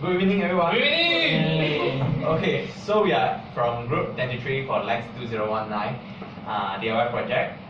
Good evening, everyone. Good evening. Okay, so we are from Group 23 for LAX 2019 DIY project,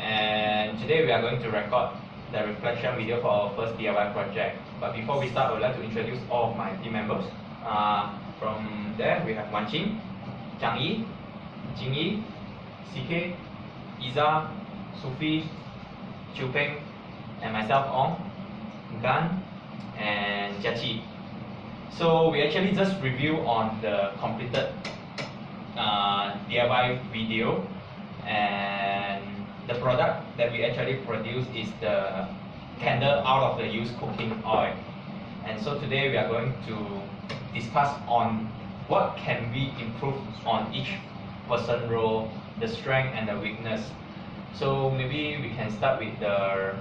and today we are going to record the reflection video for our first DIY project. But before we start, I would like to introduce all of my team members. From there, we have Wan Qing, Zhang Yi, Jing Yi, CK, Iza, Sufi, Chiu Peng, and myself, Ong, Gan, and Jiaqi. So we actually just review on the completed DIY video, and the product that we actually produced is the candle out of the used cooking oil. And so today we are going to discuss on what can we improve on each person role, the strength and the weakness. So maybe we can start with the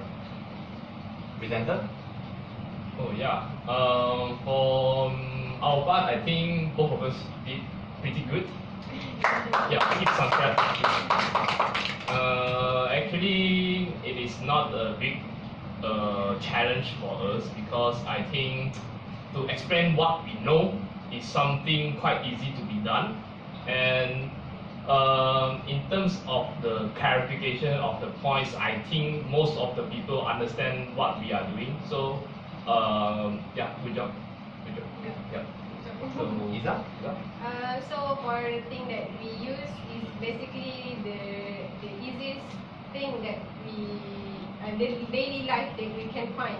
presenter. Oh yeah. For our part, I think both of us did pretty good. Yeah, keep some credit. Actually, it is not a big challenge for us because I think to explain what we know is something quite easy to be done. And in terms of the clarification of the points, I think most of the people understand what we are doing. So yeah, good job. Good job. Yeah. So Iza? So for the thing that we use is basically the easiest thing that we daily life that we can find.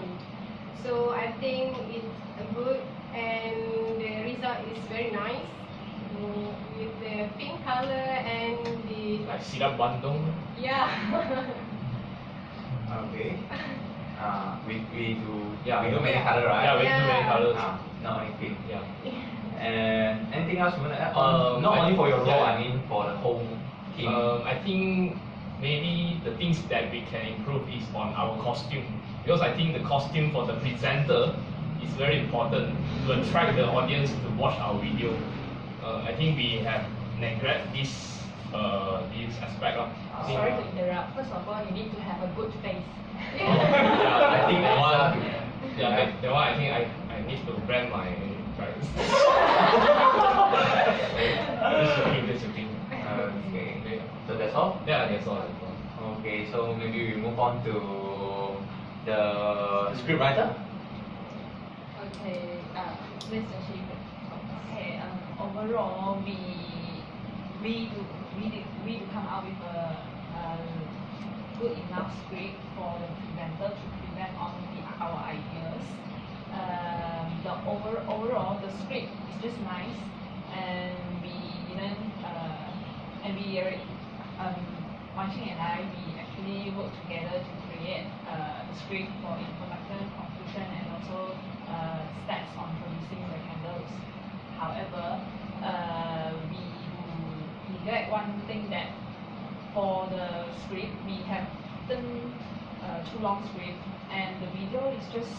So I think it's good and the result is very nice with the pink color and the Like Sirap Bandung. yeah. Okay. We do many Yeah. color, right? Yeah, we do many colors. Not only pink. Yeah. And anything else you want to add on? Not only for your role, I mean for the whole team. I think maybe the things that we can improve is on our costume, because I think the costume for the presenter is very important to attract the audience to watch our video. I think we have neglected this aspect. Sorry to interrupt. First of all, you need to have a good face. Yeah, I think that one. Yeah, that one. I think I need to brand my price. This is okay. Okay. So that's all? Yeah, that's all. Okay, so maybe we move on to the script writer. Okay, Miss Achieve. Okay, overall, we do come out with a good enough script for the presenter to present on our ideas. The overall the script is just nice, and we didn't Wan Qing and I, we actually work together to create the script for introduction, conclusion, and also steps on producing the candles. However, we neglect one thing, that for the script we have written too long script, and the video is just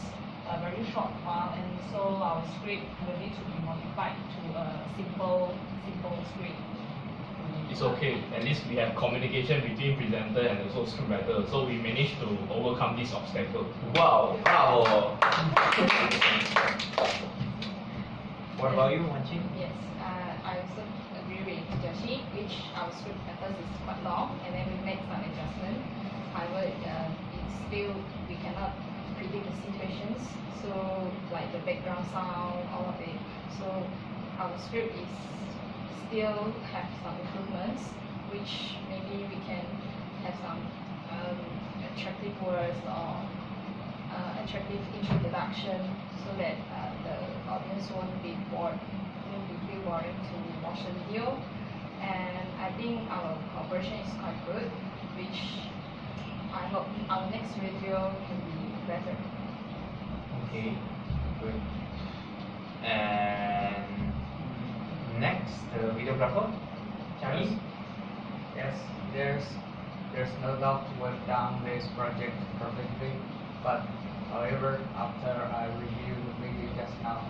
a very short while, and so our script will need to be modified to a simple script. It's okay. At least we have communication between presenter and also scriptwriter, so we managed to overcome this obstacle. Wow, bravo! What about you, Wan Qing? Yes, I also agree with Jiaqi, which our script matters is quite long, and then we make some adjustment. However, it's still, we cannot predict the situations, so like the background sound, all of it. So our script is still have some improvements, which maybe we can have some attractive words or attractive introduction, so that the audience won't be bored, won't be feel boring to watch the video. And I think our cooperation is quite good, which I hope our next video can be better. Okay, good. And next, the videographer, Charlie. Yes, there's no doubt to work down this project perfectly, but however, after I reviewed the video just now,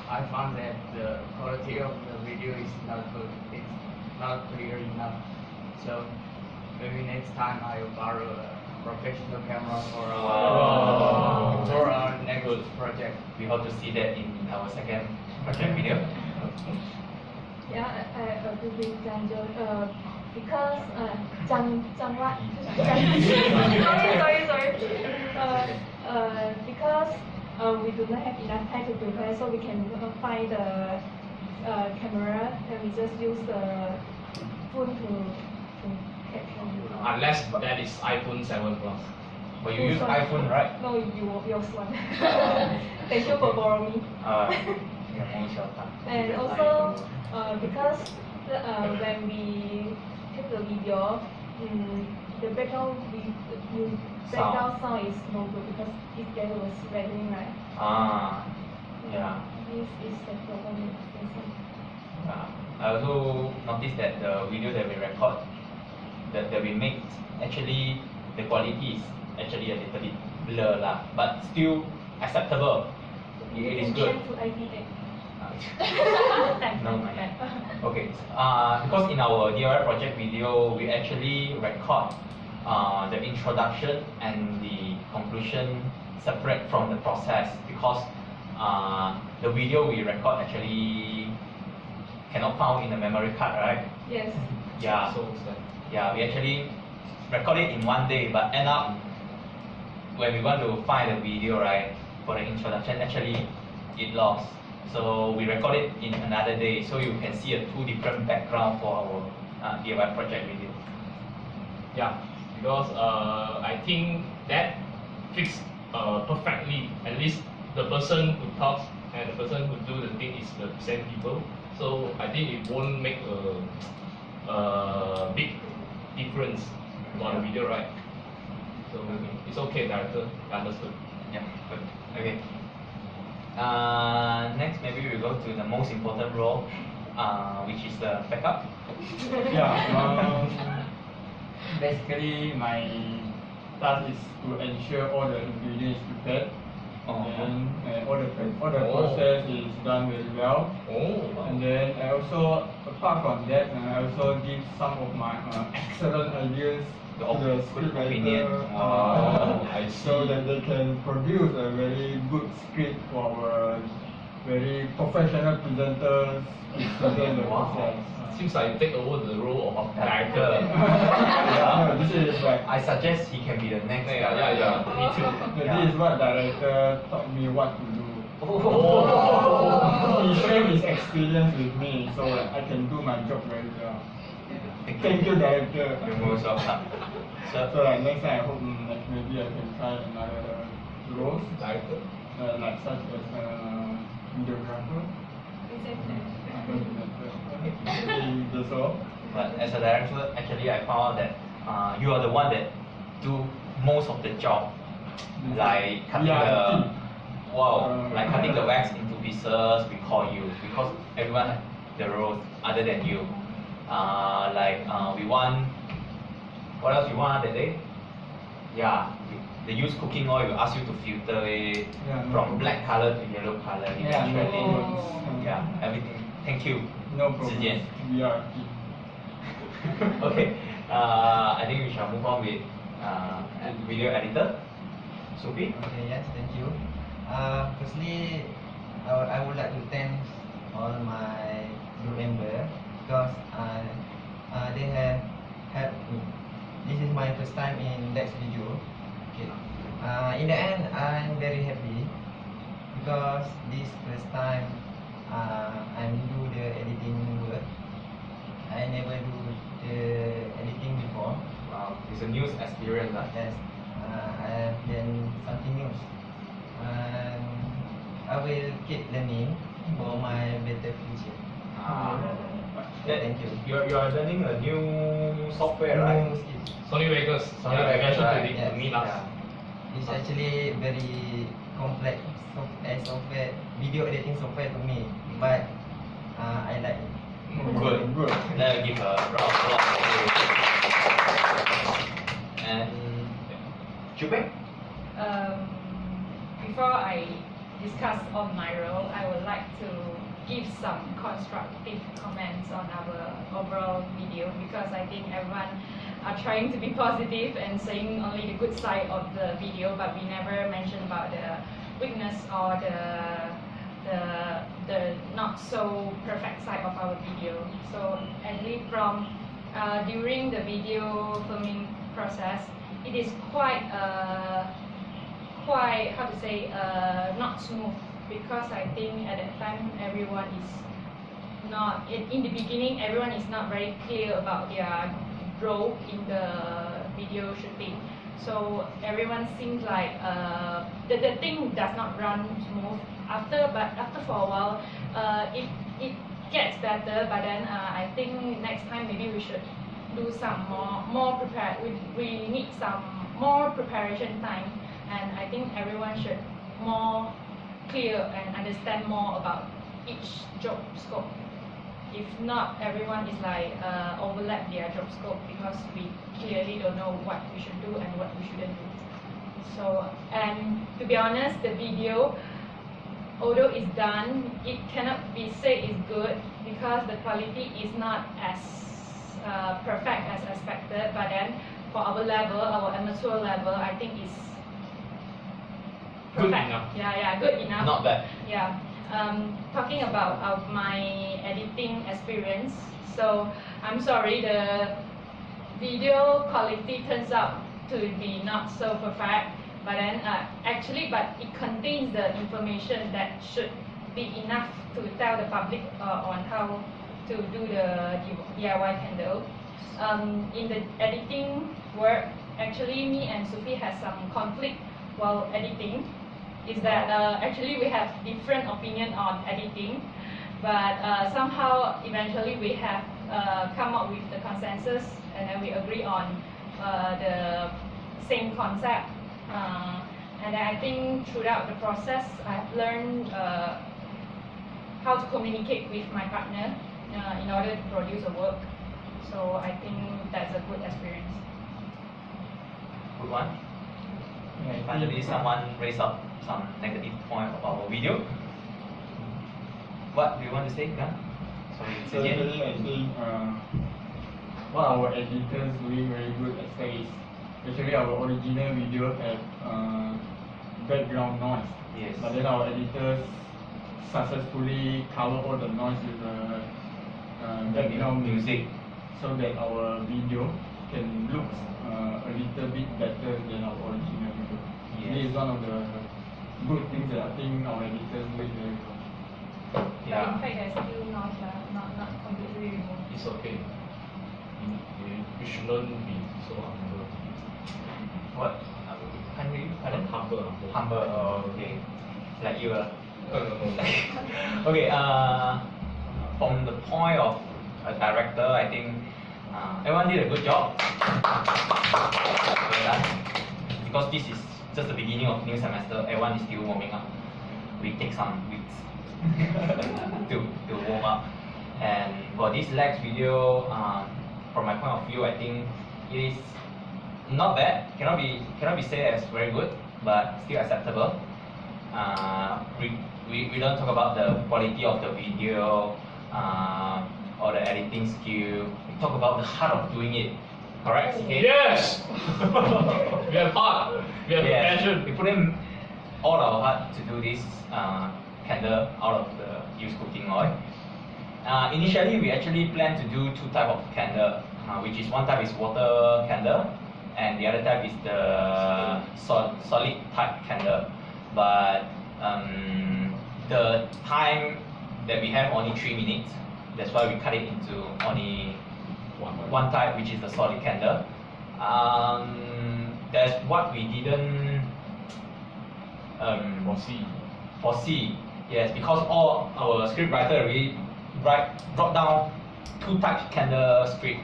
I found that the quality of the video is not good. It's not clear enough. So maybe next time I will borrow a professional camera Wow. for our next project. We hope to see that in our second project video. Yeah, I agree with Janjo. Because Jang what? sorry. Because we do not have enough time to prepare, so we can find the camera and we just use the phone to capture. Unless that is iPhone 7 Plus. But you use iPhone, right? No, yours one. Thank you for borrowing me. Yeah, most of the time. And also, because when we take the video, the background sound is no good because there was rattling, right? Yeah. This is the problem. I also noticed that the video that we record, that we make, actually the quality is actually a little bit blur lah, but still acceptable. It is good. To IPA. No, okay. Because in our DIY project video, we actually record the introduction and the conclusion separate from the process, because the video we record actually cannot found in the memory card, right? Yes. Yeah. So sad. Yeah, we actually record it in one day, but end up when we want to find the video, right, for the introduction, actually it lost. So we record it in another day, so you can see two different background for our DIY project video. Yeah, because I think that fits perfectly. At least the person who talks and the person who do the thing is the same people. So I think it won't make a big difference on the video, right? So it's okay, director. Understood. Yeah, good. Okay. Next, maybe we go to the most important role, which is the backup. Yeah, basically my task is to ensure all the ingredients prepared and all the process is done very well. And then I also, apart from that, I also give some of my excellent ideas to the scriptwriter, so that they can produce a very good script for our very professional presenters to present the process. Seems like you take over the role of director. No, this is like I suggest he can be the next. Yeah. Me too. this is what director taught me what to do. Oh. He shared his experience with me, so that I can do my job very well. Thank you, director. You're most welcome. So like next time I hope like maybe I can try another roles, Director. like such as videographer. That's all. But as a director, actually I found out that you are the one that do most of the job, like cutting like cutting the wax into pieces. We call you because everyone has the roles other than you. We want, what else you want that day? Yeah, they use cooking oil. We ask you to filter it from black color to yellow color. Yeah, everything. Thank you. No problem. 时间. VRT. Okay, I think we shall move on with video editor. Sophie? Okay, yes, thank you. Firstly, I would like to thank all my group members because they have helped me. This is my first time in LAX video. Okay. In the end, I'm very happy because this first time I do the editing work. I never do the editing before. Wow, it's a new experience. Yes, I have done something new. I will keep learning for my better future. Thank you. You are learning a new software, right? New skills. Sony Vegas. Sony Vegas, right? Yes. To meet us. It's actually very complex software, video editing software to me, but I like it. Good. Good. Let's give a round of applause. And Jubei? Before I discuss on my role, I would like to give some constructive comments on our overall video because I think everyone are trying to be positive and saying only the good side of the video, but we never mention about the weakness or the not so perfect side of our video. So actually from during the video filming process, it is quite how to say not smooth, because I think at that time everyone is not in the beginning everyone is not very clear about their role in the video shooting. So everyone seems like the thing does not run smooth but after for a while it gets better. But then I think next time maybe we should do some more prepared. We need some more preparation time, and I think everyone should more clear and understand more about each job scope. If not, everyone is like overlap their job scope, because we clearly don't know what we should do and what we shouldn't do. So, and to be honest, the video, although it's done, it cannot be said is good, because the quality is not as perfect as expected. But then for our level, our amateur level, I think it's perfect. Good enough. Yeah, good enough. Not bad. Yeah. Talking about my editing experience, so I'm sorry, the video quality turns out to be not so perfect, but then but it contains the information that should be enough to tell the public on how to do the DIY candle. In the editing work, actually me and Sophie had some conflict while editing. Is that actually we have different opinion on editing, but somehow eventually we have come up with the consensus, and then we agree on the same concept. And I think throughout the process, I've learned how to communicate with my partner in order to produce a work. So I think that's a good experience. Good one. Finally, someone raised up some negative point of our video. What do you want to say, Gan? Sorry, So I think what our editors doing very good at is, actually our original video have background noise. Yes. But then our editors successfully cover all the noise with the background music, so that our video can look a little bit better than our original video. Yes. This is one of the good things that I think our editors do very well. But Yeah. in fact, there's still noise, not completely removed. It's okay. You shouldn't be so humble. What? Can't hear you? Pardon? Humble. Humble. Oh, okay. Like you. No. Okay. From the point of a director, I think everyone did a good job. Well done. Because this is just the beginning of new semester, everyone is still warming up. We take some weeks to warm up. And for this LAX video, from my point of view, I think it is not bad. Cannot be said as very good, but still acceptable. We don't talk about the quality of the video or the editing skill. We talk about the heart of doing it. Correct, CK? Yes! We have heart. We have passion. We put in all our heart to do this candle out of the used cooking oil. Initially, we actually planned to do two types of candle, which is one type is water candle, and the other type is the solid type candle. But the time that we have only 3 minutes, that's why we cut it into only one type, which is the solid candle. That's what we didn't foresee. Yes, because all our script writer really brought down 2 types candle script,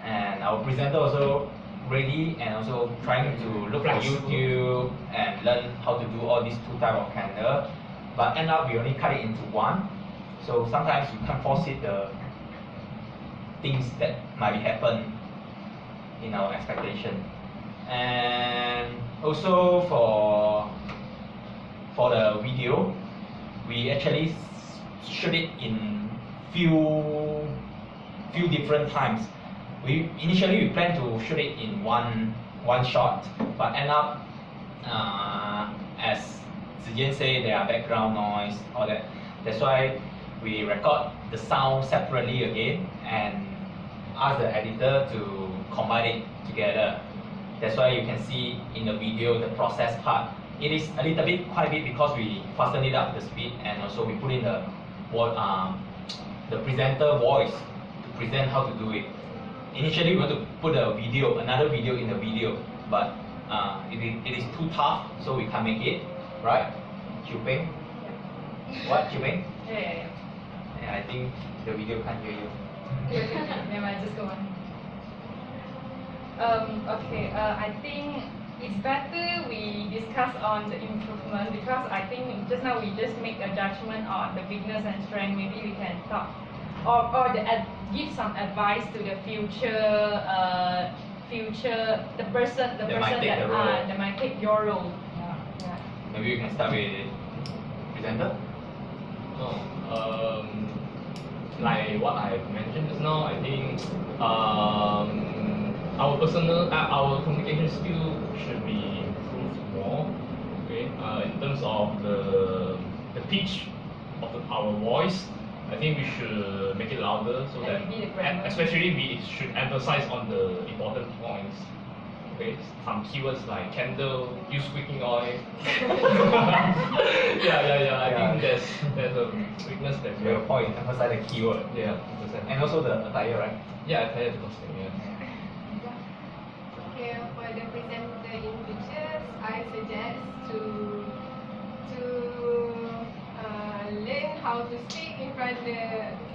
and our presenter also ready and also trying to look for YouTube and learn how to do all these 2 types of candle. But end up we only cut it into one. So sometimes you can't foresee the things that might happen in our expectation. And also for the video, we actually shoot it in few different times. initially we planned to shoot it in one shot, but end up as Zijian say, there are background noise, all that. That's why we record the sound separately again and ask the editor to combine it together. That's why you can see in the video the process part. It is a little bit, quite a bit, because we fasten it up the speed, and also we put in the presenter voice to present how to do it. Initially we want to put another video in the video, but it is too tough, so we can't make it, right? Chiu Peng? What, Chiu Peng? Yeah. Yeah, I think the video can't hear you. Never mind, just go on. I think it's better we discuss on the improvement, because I think just now we just make a judgment on the weakness and strength. Maybe we can talk or give some advice to the future the person that might take your role. Yeah. Maybe you can start with presenter. Like what I mentioned just now, I think our communication skill should be improved more. Okay, in terms of the pitch of our voice, I think we should make it louder so that, especially we should emphasize on the important points. Okay, some keywords like candle, use squeaking oil. Yeah. I think there's a weakness that we Your point, emphasize the keyword. Yeah, And also the attire, right? yeah, attire is costing. Yeah. Okay, for the presenter in pictures, I suggest to learn how to speak in front of the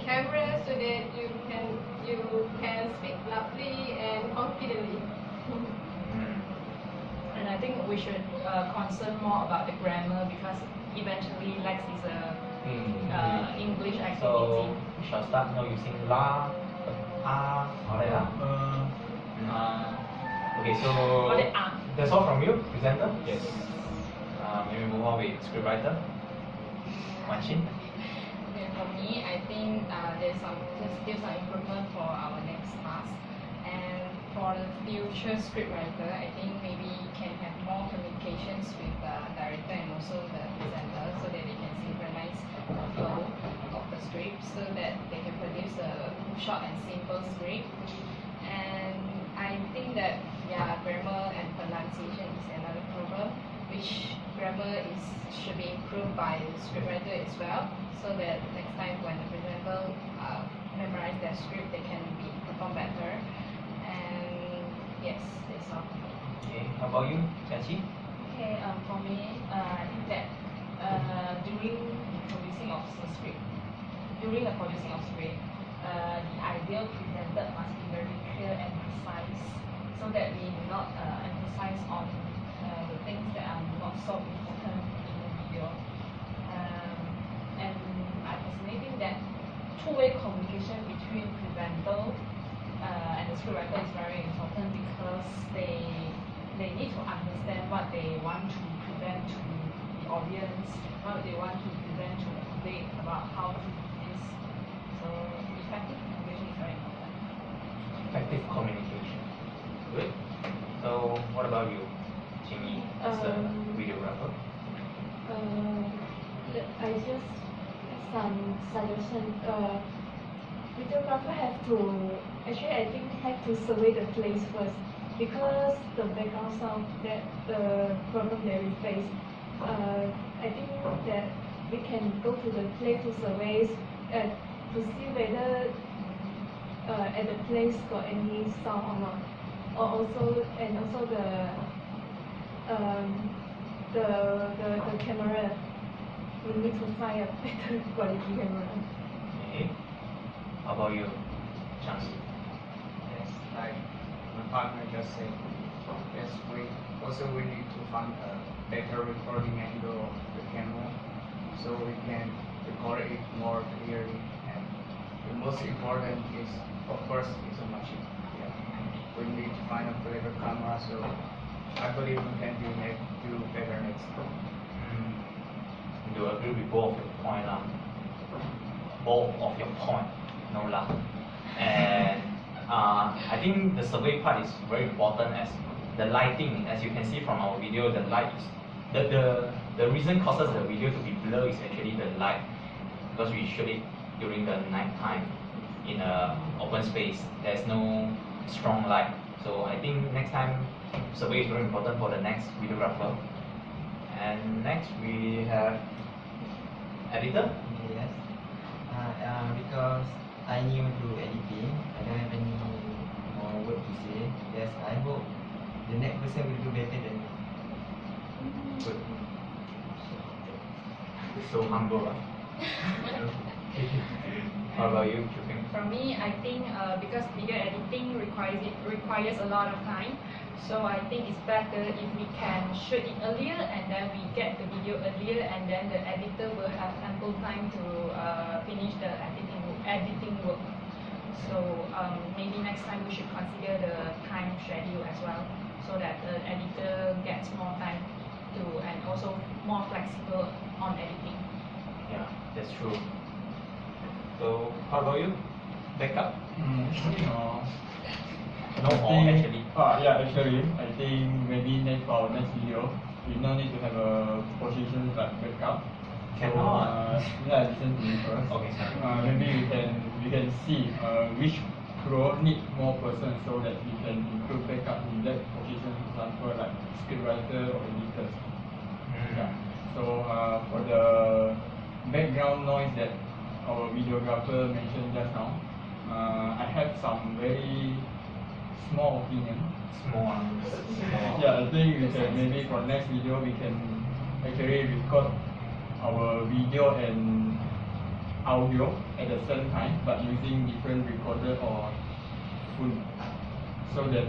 camera so that you can speak loudly and confidently. And I think we should concern more about the grammar, because eventually LAX is a English activity. So we shall start now using la, all that. Okay, so that's all from you, presenter. Yes. Maybe move on with scriptwriter. Wan Chin. Okay, for me, I think there's still some improvement for our next task. And for the future scriptwriter, I think maybe can have more communications with the director and also the presenter, so that they can synchronize the flow of the script, so that they can produce a short and simple script. And I think that grammar and pronunciation is another problem, which grammar should be improved by the scriptwriter as well, so that next time when the presenter memorize their script, they can perform better. And yes, that's all. Okay, how about you, Chachi? Okay, for me, I think that during the producing of the script, the ideal presenter must be very clear and precise, so that we do not emphasize on the things that are not so important in the video. And I personally think that two-way communication between presenter and the scriptwriter is very important, because they need to understand what they want to present to the audience, what they want to present to the public about how to do this. So effective communication is very important. Effective communication. Good. So what about you, Jimmy, as a videographer? I just some suggestion. Videographer have to survey the place first, because the background sound, that the problem that we face. I think that we can go to the place to survey to see whether at the place got any sound or not, or also the camera. We need to find a better quality camera. Okay. How about you, Chang? Yes, like my partner just said, yes, we need to find a better recording angle of the camera, so we can record it more clearly. And the most important is, of course, is a machine. Yeah. We need to find a better camera, so I believe we can do better next time. Do you agree with both of your point, both of your point, no lah. And I think the survey part is very important as the lighting, as you can see from our video, the light is, the reason causes the video to be blurred is actually the light, because we shoot it during the night time in a open space. There's no strong light. So I think next time survey is very important for the next videographer. And next we have editor. Yes. Because I new to editing, I don't have any more word to say. Yes, I hope the next person will do better than me. Good. So humble. How about you, Chuping? For me, I think because video editing requires a lot of time, so I think it's better if we can shoot it earlier and then we get the video earlier, and then the editor will have ample time to finish the editing work. So maybe next time we should consider the time schedule as well, so that the editor gets more time to, and also more flexible on editing. Yeah, that's true. So how about you? Backup? No more actually. Yeah, actually, I think maybe for our next video, we no need to have a position like backup. Cannot. So, yeah, listen to me first. Okay, sorry. Maybe we can see which role need more person, so that we can include backup in that position. For example, like scriptwriter or editors. Yeah. So for the background noise that our videographer mentioned just now, I have some very small opinion. Small. Yeah, I think we can maybe for next video we can actually record our video and audio at the same time, but using different recorder or phone, so that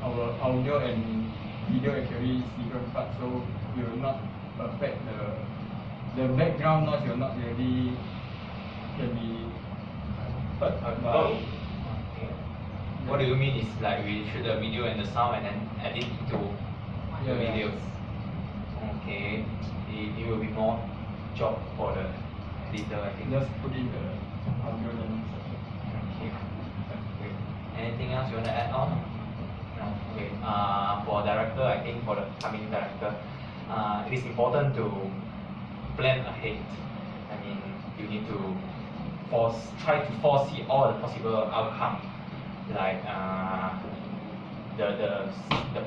our audio and video actually is different parts, so it will not affect the background noise will not really can be heard. What do you mean is like we shoot the video and the sound and then edit to the video? Okay, it will be more job for the editor, I think. Just put in the audio then. Okay. Great. Anything else you want to add on? No. Okay. For director, I think for the coming director, it is important to plan ahead. I mean, you need to try to foresee all the possible outcome, like the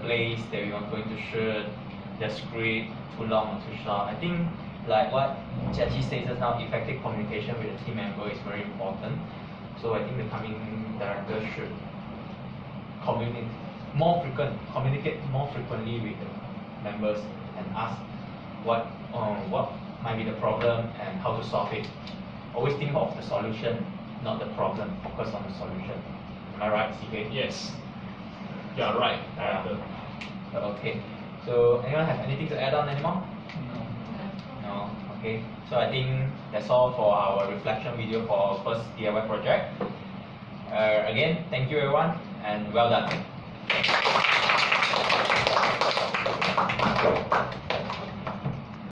place that we are going to shoot, the script, too long or too short. I think like what Jackie says just now, effective communication with the team member is very important. So I think the coming director should communicate more frequently with the members and ask what might be the problem and how to solve it. Always think of the solution, not the problem. Focus on the solution. Am I right, CK? Yes. Yeah, right. Okay. So anyone have anything to add on anymore? No. Okay. So I think that's all for our reflection video for our first DIY project. Again, thank you everyone and well done.